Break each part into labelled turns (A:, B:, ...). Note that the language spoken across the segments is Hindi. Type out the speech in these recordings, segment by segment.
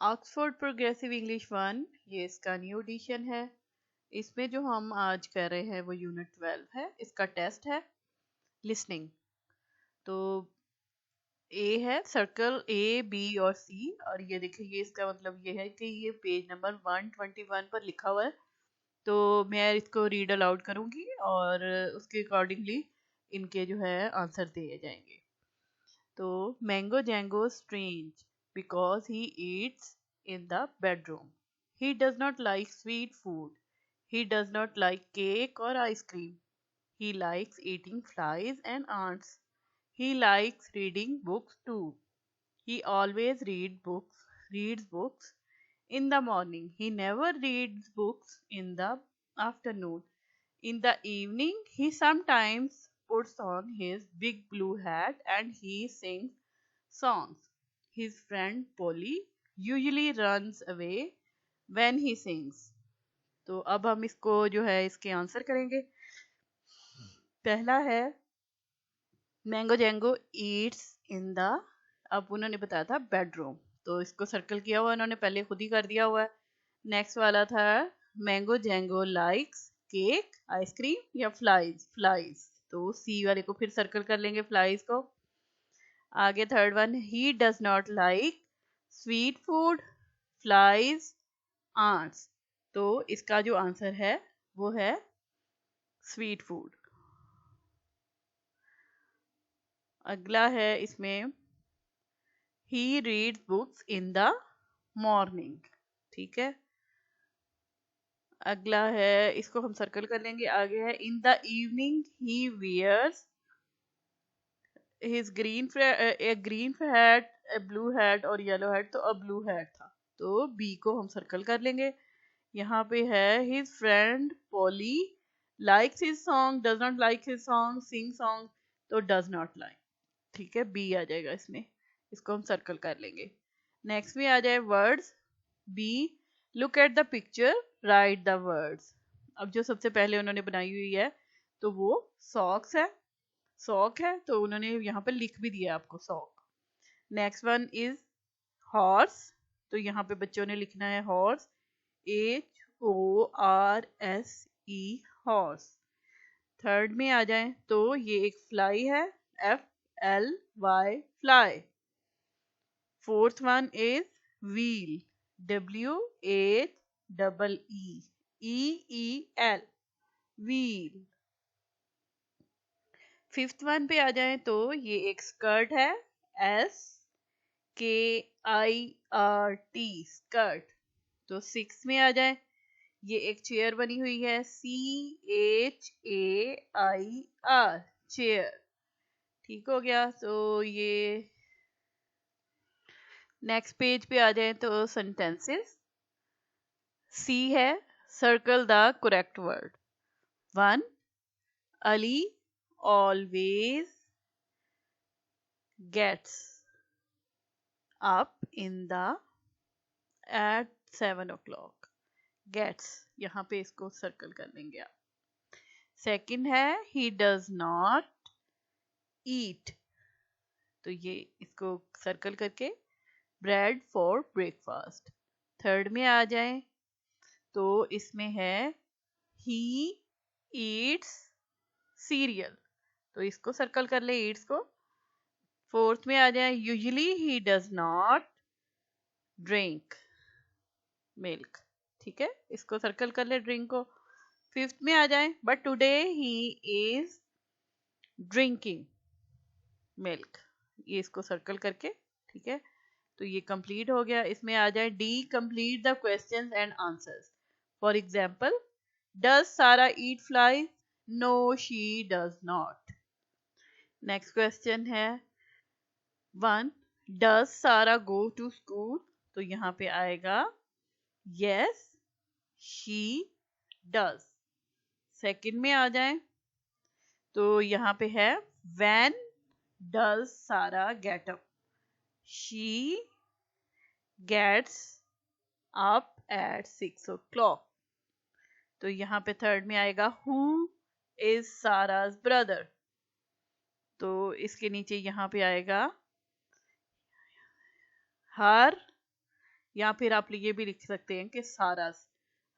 A: ऑक्सफोर्ड प्रोग्रेसिव इंग्लिश 1 ये इसका न्यू एडिशन है। इसमें जो हम आज कर रहे हैं वो यूनिट 12 है। इसका टेस्ट है लिसनिंग। तो ए है सर्कल ए बी और सी, और ये देखिए ये इसका मतलब ये है कि ये पेज नंबर 121 पर लिखा हुआ है। तो मैं इसको रीड अलाउड करूंगी और उसके अकॉर्डिंगली इनके जो है आंसर दिए जाएंगे। तो mango Django strange because he eats in the bedroom. He does not like sweet food. He does not like cake or ice cream. He likes eating flies and ants. He likes reading books too. He always reads books in the morning. He never reads books in the afternoon. In the evening, he sometimes puts on his big blue hat and he sings songs. His friend Polly usually runs away when he sings. तो अब हम इसको जो है इसके आंसर करेंगे। पहला है mango Django Yeats in the, अब उन्होंने बताया था बेडरूम, तो इसको सर्कल किया हुआ उन्होंने पहले खुद ही कर दिया हुआ है। नेक्स्ट वाला था mango Django likes cake ice cream या फ्लाइज, तो सी वाले को फिर सर्कल कर लेंगे फ्लाइज को। आगे third one he does not like sweet food flies ants, तो इसका जो आंसर है वो है स्वीट फूड। अगला है इसमें he reads books in the morning, ठीक है। अगला है इसको हम सर्कल कर लेंगे। आगे है in the evening he wears his green hat a blue hat और येलो हैट, तो अब ब्लू हैट था तो बी को हम सर्कल कर लेंगे। यहाँ पे है his friend poly likes his song does not like his song sing song, तो डज नॉट लाइक, ठीक है, बी आ जाएगा इसमें, इसको हम सर्कल कर लेंगे। नेक्स्ट में आ जाए words B look at the picture right the words. अब जो सबसे पहले उन्होंने बनाई हुई है तो वो सॉक्स है, सॉक है, तो उन्होंने यहाँ पर लिख भी दिया आपको sock. Next one is horse, तो यहाँ पे बच्चों ने लिखना है हॉर्स HORSE हॉर्स। थर्ड में आ जाए तो ये एक फ्लाई है FLY fly. Fourth one is wheel WHEEL wheel. Fifth one पे आ जाए तो ये एक स्कर्ट है SKIRT स्कर्ट। तो सिक्स में आ जाए ये एक चेयर बनी हुई है CHAIR चेयर, ठीक हो गया। तो ये नेक्स्ट पेज पे आ जाए तो सेंटेंसेस सी है circle the correct word. 1 Ali always gets up in the at 7 o'clock gets, यहाँ पे इसको सर्कल कर लेंगे आप। सेकंड है he does not eat, तो ये इसको सर्कल करके ब्रेड फॉर ब्रेकफास्ट। थर्ड में आ जाए तो इसमें है he eats सीरियल, तो इसको सर्कल कर ले ईट्स को। फोर्थ में आ जाए usually he does not drink milk, ठीक है, इसको सर्कल कर ले ड्रिंक को। फिफ्थ में आ जाए but today he is drinking milk, ये इसको सर्कल करके, ठीक है। तो ये कंप्लीट हो गया। इसमें आ जाए D complete the questions and answers. For example does Sarah eat flies no she does not. Next question है 1 डज सारा गो टू स्कूल, तो यहाँ पे आएगा यस शी डज। सेकंड में आ जाए तो यहाँ पे है when does Sara get up, she gets up at 6 o'clock। तो यहाँ पे थर्ड में आएगा हु इज साराज ब्रदर, तो इसके नीचे यहाँ पे आएगा हर या फिर आप ये भी लिख सकते हैं कि सारास,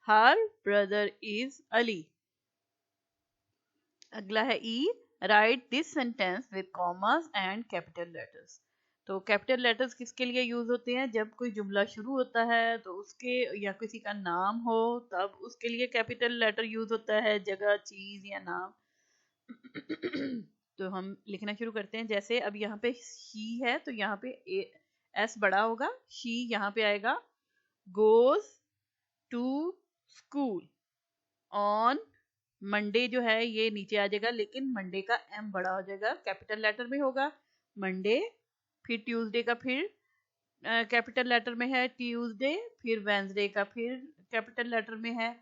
A: हर ब्रदर इज अली। अगला है E, write this sentence with commas and capital letters. तो कैपिटल लेटर्स किसके लिए यूज होते हैं? जब कोई जुमला शुरू होता है तो उसके या किसी का नाम हो तब उसके लिए कैपिटल लेटर यूज होता है, जगह, चीज या नाम। तो हम लिखना शुरू करते हैं। जैसे अब यहाँ पे शी है तो यहाँ पे एस बड़ा होगा, शी यहाँ पे आएगा। Goes to school on Monday जो है ये नीचे आ जाएगा, लेकिन मंडे का एम बड़ा हो जाएगा, कैपिटल लेटर में होगा मंडे। फिर ट्यूसडे का फिर कैपिटल लेटर में है ट्यूसडे, फिर वेंसडे का फिर कैपिटल लेटर में है।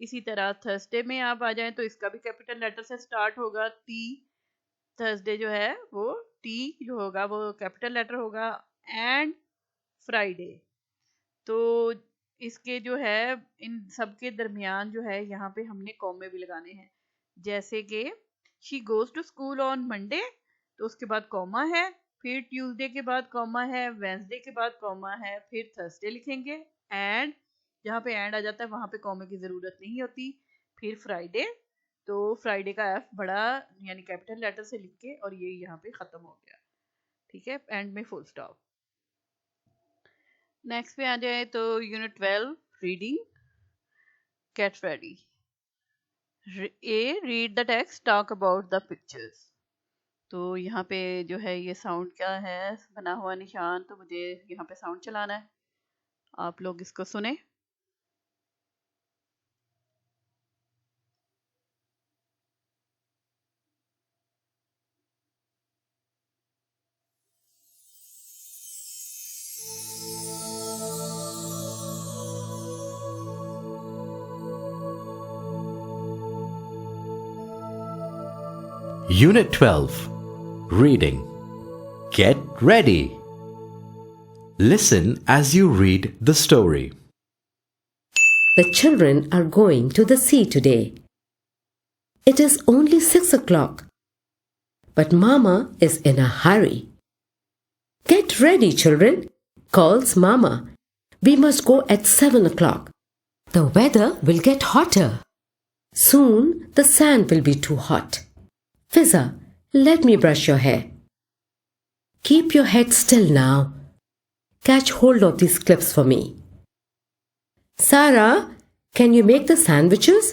A: इसी तरह थर्सडे में आप आ जाएं तो इसका भी कैपिटल लेटर से स्टार्ट होगा, टी। थर्सडे जो है वो टी जो होगा वो कैपिटल लेटर होगा। एंड फ्राइडे, तो इसके जो है इन सब के दरमियान जो है यहाँ पे हमने कॉमे भी लगाने हैं। जैसे कि she goes to school on Monday, तो उसके बाद कॉमा है, फिर ट्यूसडे के बाद कॉमा है, वेंसडे के बाद कॉमा है, फिर थर्सडे लिखेंगे। एंड जहाँ पे एंड आ जाता है वहां पे कॉमे की जरूरत नहीं होती। फिर फ्राइडे, तो फ्राइडे का एफ बड़ा यानी कैपिटल लेटर से लिख के और ये यहाँ पे खत्म हो गया, ठीक है, एंड में फुल स्टॉप। नेक्स्ट पे आ जाए तो unit 12 reading, get ready. A, read the text, talk about the pictures. तो यहाँ पे जो है ये साउंड क्या है बना हुआ निशान, तो मुझे यहाँ पे साउंड चलाना है, आप लोग इसको सुने।
B: Unit 12 Reading. Get ready. Listen as you read the story.
C: The children are going to the sea today. It is only 6 o'clock, but Mama is in a hurry. Get ready, children, calls Mama. We must go at 7 o'clock. The weather will get hotter. Soon the sand will be too hot. Fizza, let me brush your hair. Keep your head still now. Catch hold of these clips for me. Sarah, can you make the sandwiches?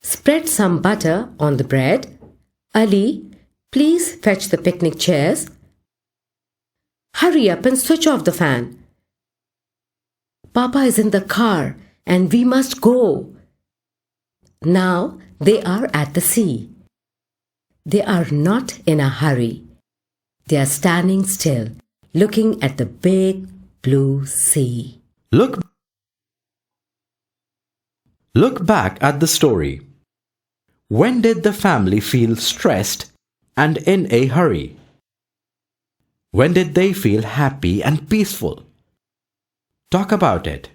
C: Spread some butter on the bread. Ali, please fetch the picnic chairs. Hurry up and switch off the fan. Papa is in the car and we must go. Now they are at the sea. They are not in a hurry. They are standing still, looking at the big blue sea.
B: Look back at the story. When did the family feel stressed and in a hurry? When did they feel happy and peaceful? Talk about it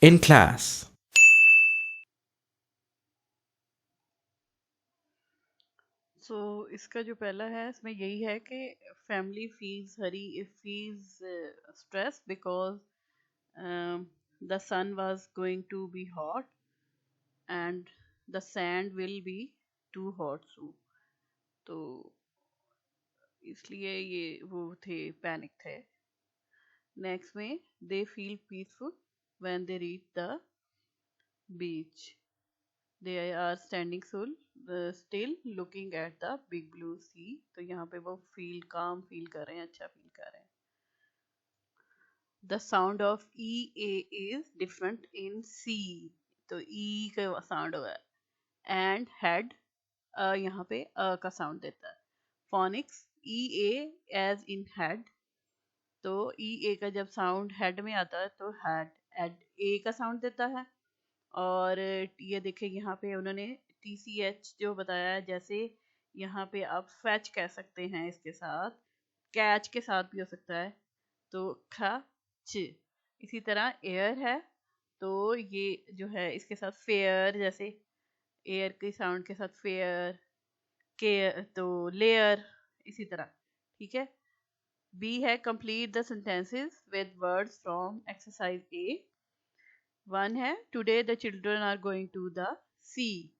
B: in class.
A: सो इसका जो पहला है इसमें यही है कि family feels hurry, feels stress because the sun was going to be hot and the sand will be too hot so, तो इसलिए ये वो थे, पैनिक थे। नेक्स्ट में they feel peaceful when they reach the beach. They are standing still looking at the big blue sea, तो यहाँ पे वो फील काम फील कर रहे हैं, अच्छा फील कर रहे हैं। The sound of E A is different in C, तो E का साउंड होगा and head यहाँ पे का साउंड देता है। Phonics E A as in head, तो E A का जब साउंड हेड में आता है तो हेड A का साउंड देता है। और ये देखिए यहाँ पे उन्होंने TCH जो बताया है, जैसे यहाँ पे आप फैच कह सकते हैं, इसके साथ कैच के साथ भी हो सकता है, तो ख च। इसी तरह एयर है तो ये जो है इसके साथ फेयर, जैसे एयर के साउंड के साथ फेयर, केयर तो लेयर, इसी तरह, ठीक है। बी है complete the sentences with words from exercise A. 1 है today the children are going to the sea.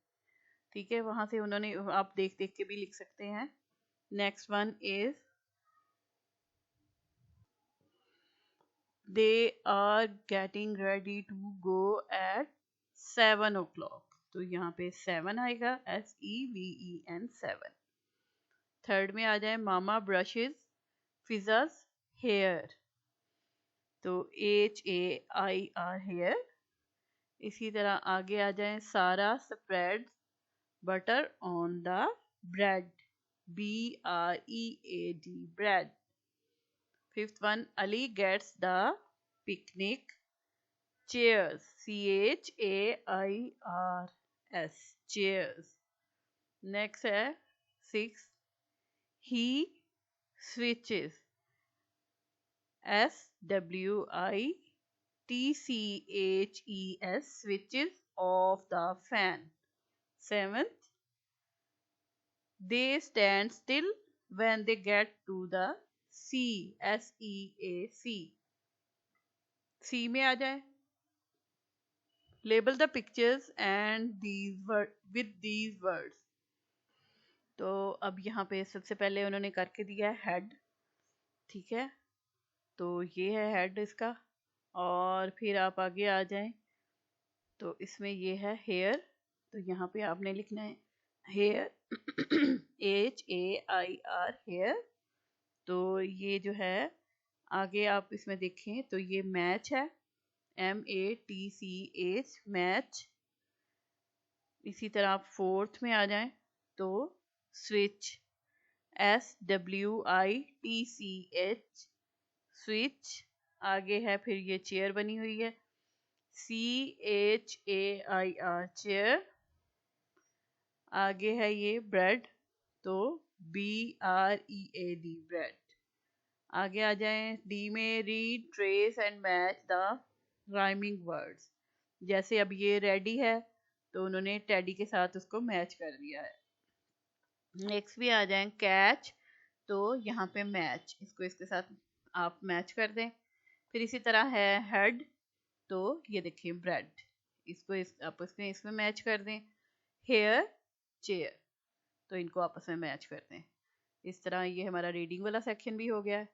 A: ठीक है, वहां से उन्होंने, आप देख देख के भी लिख सकते हैं। Next one is they are getting ready to go at 7 o'clock। तो यहाँ पे 7 आएगा, SEVEN 7। थर्ड में आ जाए मामा ब्रशेज फिजाज हेयर। तो HAIR हेयर। इसी तरह आगे आ जाए सारा spread butter on the bread, BREAD bread। Fifth one Ali gets the picnic chairs, CHAIRS chairs। Next है 6 he switches, SWITCHES switches off the fan। Seventh, they stand still when they get to the sea, SEAC। C में आ जाए label the pictures and with these words। तो अब यहाँ पे सबसे पहले उन्होंने करके दिया है हेड। ठीक है, तो ये है हेड इसका। और फिर आप आगे आ जाएं तो इसमें ये है हेयर। तो यहाँ पे आपने लिखना है हेयर, HAIR हेयर। तो ये जो है आगे आप इसमें देखें तो ये मैच है, MATCH मैच। इसी तरह आप फोर्थ में आ जाएं तो स्विच, SWITCH स्विच। आगे है फिर ये चेयर बनी हुई है, CHAIR चेयर। आगे है ये ब्रेड, तो BREAD ब्रेड। आगे आ जाएं डी में read trace and match the rhyming words. जैसे अब ये रेडी है तो उन्होंने टेडी के साथ उसको मैच कर दिया है। नेक्स्ट भी आ जाएं कैच, तो यहाँ पे मैच, इसको इसके साथ आप मैच कर दें। फिर इसी तरह है हेड, तो ये देखिए ब्रेड, इसको आप इसमें मैच कर दें। हेयर चेयर, तो इनको आपस में मैच कर दें। इस तरह ये हमारा रीडिंग वाला सेक्शन भी हो गया है।